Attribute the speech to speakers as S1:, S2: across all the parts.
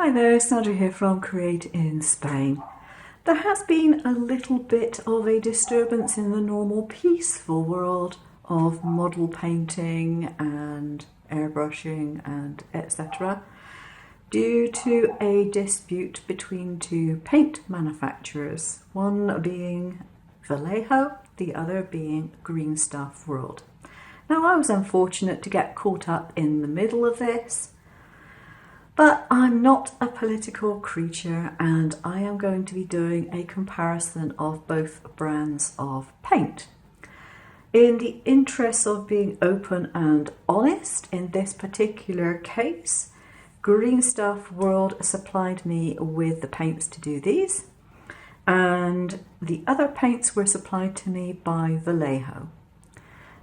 S1: Hi there, Sandra here from Create in Spain. There has been a little bit of a disturbance in the normal peaceful world of model painting and airbrushing and etc. due to a dispute between two paint manufacturers, one being Vallejo, the other being Green Stuff World. Now I was unfortunate to get caught up in the middle of this, but I'm not a political creature and I am going to be doing a comparison of both brands of paint. In the interest of being open and honest, in this particular case, Green Stuff World supplied me with the paints to do these, and the other paints were supplied to me by Vallejo.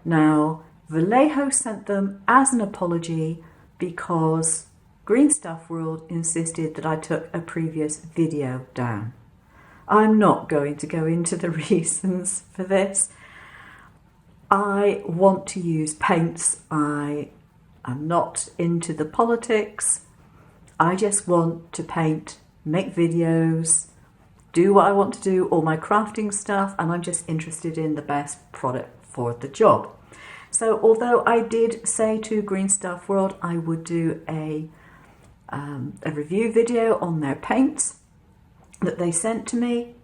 S1: Now, Vallejo sent them as an apology because Green Stuff World insisted that I took a previous video down. I'm not going to go into the reasons for this. I want to use paints. I am not into the politics. I just want to paint, make videos, do what I want to do, all my crafting stuff, and I'm just interested in the best product for the job. So although I did say to Green Stuff World I would do a review video on their paints that they sent to me,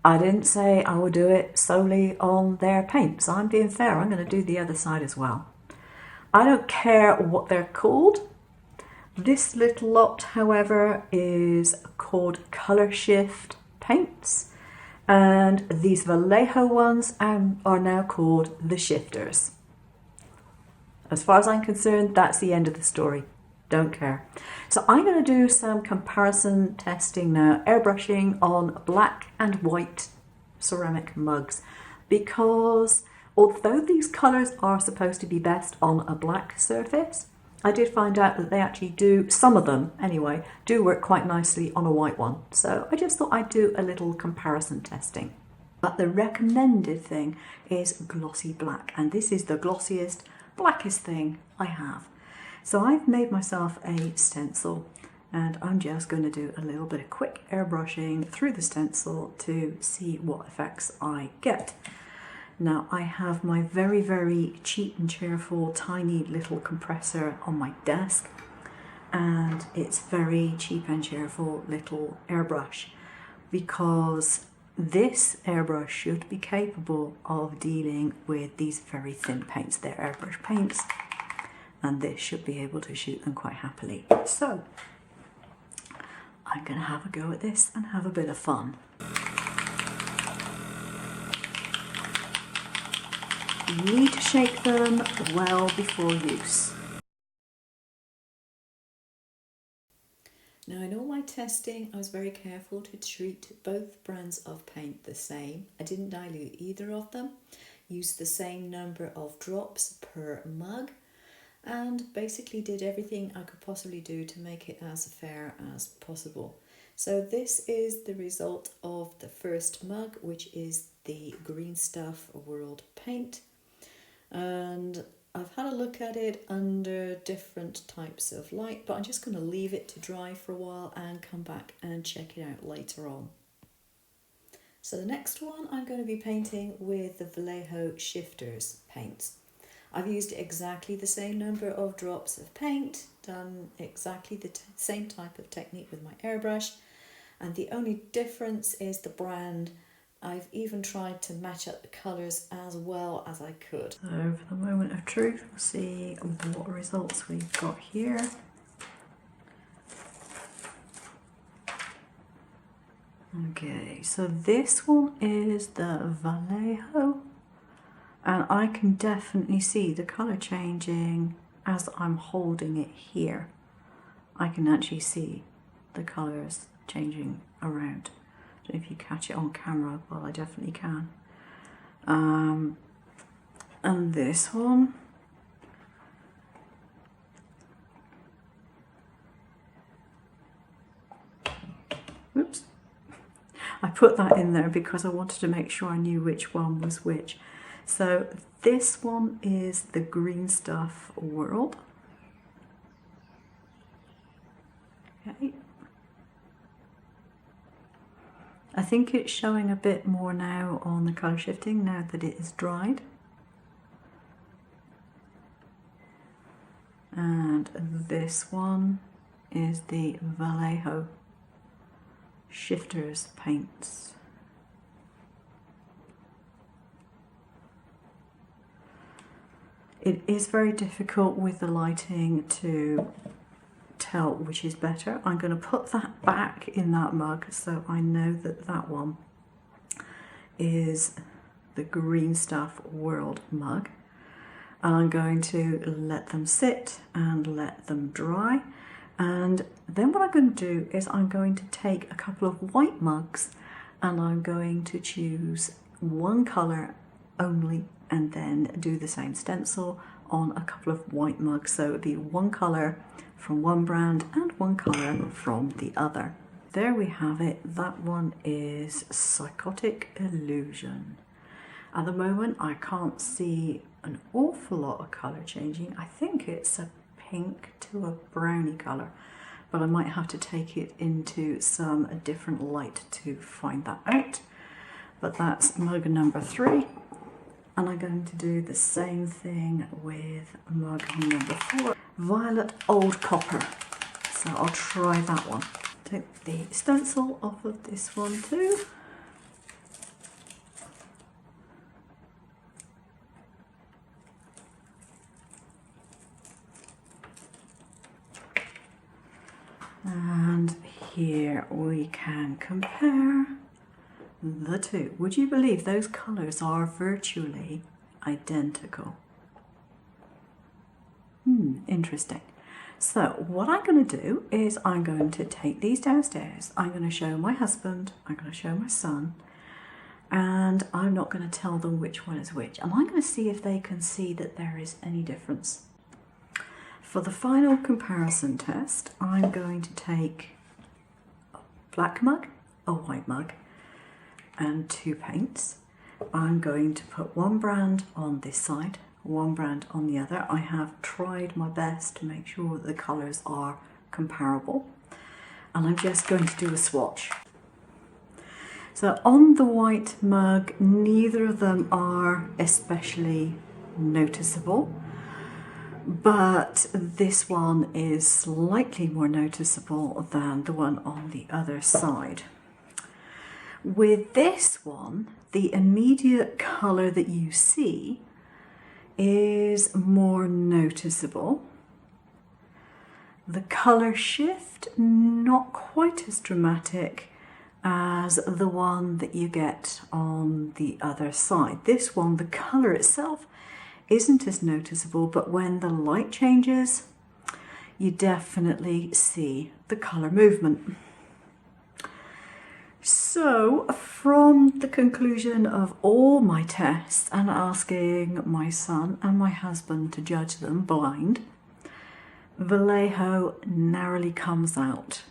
S1: I didn't say I would do it solely on their paints. I'm being fair, I'm going to do the other side as well. I don't care what they're called. This little lot, however, is called Color Shift paints, and these Vallejo ones are now called the Shifters. As far as I'm concerned, that's the end of the story. Don't care. So I'm going to do some comparison testing now, airbrushing on black and white ceramic mugs, because although these colours are supposed to be best on a black surface, I did find out that they actually do, some of them anyway, do work quite nicely on a white one. So I just thought I'd do a little comparison testing. But the recommended thing is glossy black, and this is the glossiest, blackest thing I have. So I've made myself a stencil and I'm just going to do a little bit of quick airbrushing through the stencil to see what effects I get. Now I have my very, very cheap and cheerful tiny little compressor on my desk, and it's very cheap and cheerful little airbrush because this airbrush should be capable of dealing with these very thin paints. They're airbrush paints, and this should be able to shoot them quite happily. So I'm going to have a go at this and have a bit of fun. You need to shake them well before use. Now in all my testing I was very careful to treat both brands of paint the same. I didn't dilute either of them, used the same number of drops per mug, and basically did everything I could possibly do to make it as fair as possible. So this is the result of the first mug, which is the Green Stuff World paint, and I've had a look at it under different types of light, but I'm just going to leave it to dry for a while and come back and check it out later on. So the next one I'm going to be painting with the Vallejo Shifters paints. I've used exactly the same number of drops of paint, done exactly the same type of technique with my airbrush, and the only difference is the brand. I've even tried to match up the colours as well as I could. So for the moment of truth, we'll see what results we've got here. Okay, so this one is the Vallejo, and I can definitely see the colour changing as I'm holding it here. I can actually see the colours changing around. I don't know if you catch it on camera, well I definitely can. And this one, oops, I put that in there because I wanted to make sure I knew which one was which. So this one is the Green Stuff World. Okay. I think it's showing a bit more now on the colour shifting now that it is dried. And this one is the Vallejo Shifters paints. It is very difficult with the lighting to tell which is better. I'm going to put that back in that mug so I know that that one is the Green Stuff World mug. And I'm going to let them sit and let them dry. And then what I'm going to do is I'm going to take a couple of white mugs and I'm going to choose one colour only and then do the same stencil on a couple of white mugs. So it'll be one colour from one brand and one colour from the other. There we have it. That one is Psychotic Illusion. At the moment I can't see an awful lot of colour changing. I think it's a pink to a browny colour, but I might have to take it into some different light to find that out. But that's mug number 3, and I'm going to do the same thing with mug number 4, Violet Old Copper. So I'll try that one. Take the stencil off of this one too. And here we can compare the two. Would you believe those colours are virtually identical? Interesting. So what I'm going to do is I'm going to take these downstairs. I'm going to show my husband, I'm going to show my son, and I'm not going to tell them which one is which. And I'm going to see if they can see that there is any difference. For the final comparison test, I'm going to take a black mug, a white mug, and 2 paints. I'm going to put one brand on this side, one brand on the other. I have tried my best to make sure that the colours are comparable, and I'm just going to do a swatch. So on the white mug, neither of them are especially noticeable. But this one is slightly more noticeable than the one on the other side. With this one, the immediate colour that you see is more noticeable. The colour shift, not quite as dramatic as the one that you get on the other side. This one, the colour itself isn't as noticeable, but when the light changes, you definitely see the colour movement. So from the conclusion of all my tests and asking my son and my husband to judge them blind, Vallejo narrowly comes out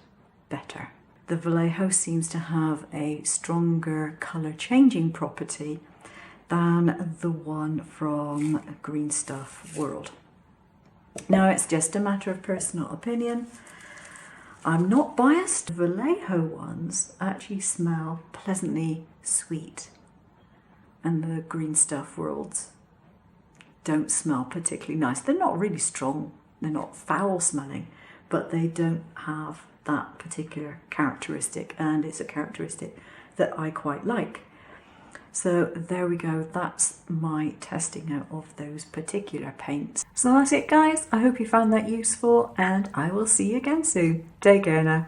S1: better. The Vallejo seems to have a stronger colour changing property than the one from Green Stuff World. Now it's just a matter of personal opinion. I'm not biased. The Vallejo ones actually smell pleasantly sweet, and the Green Stuff Worlds don't smell particularly nice. They're not really strong, they're not foul smelling, but they don't have that particular characteristic, and it's a characteristic that I quite like. So there we go, that's my testing out of those particular paints. So that's it guys, I hope you found that useful and I will see you again soon. Take care now.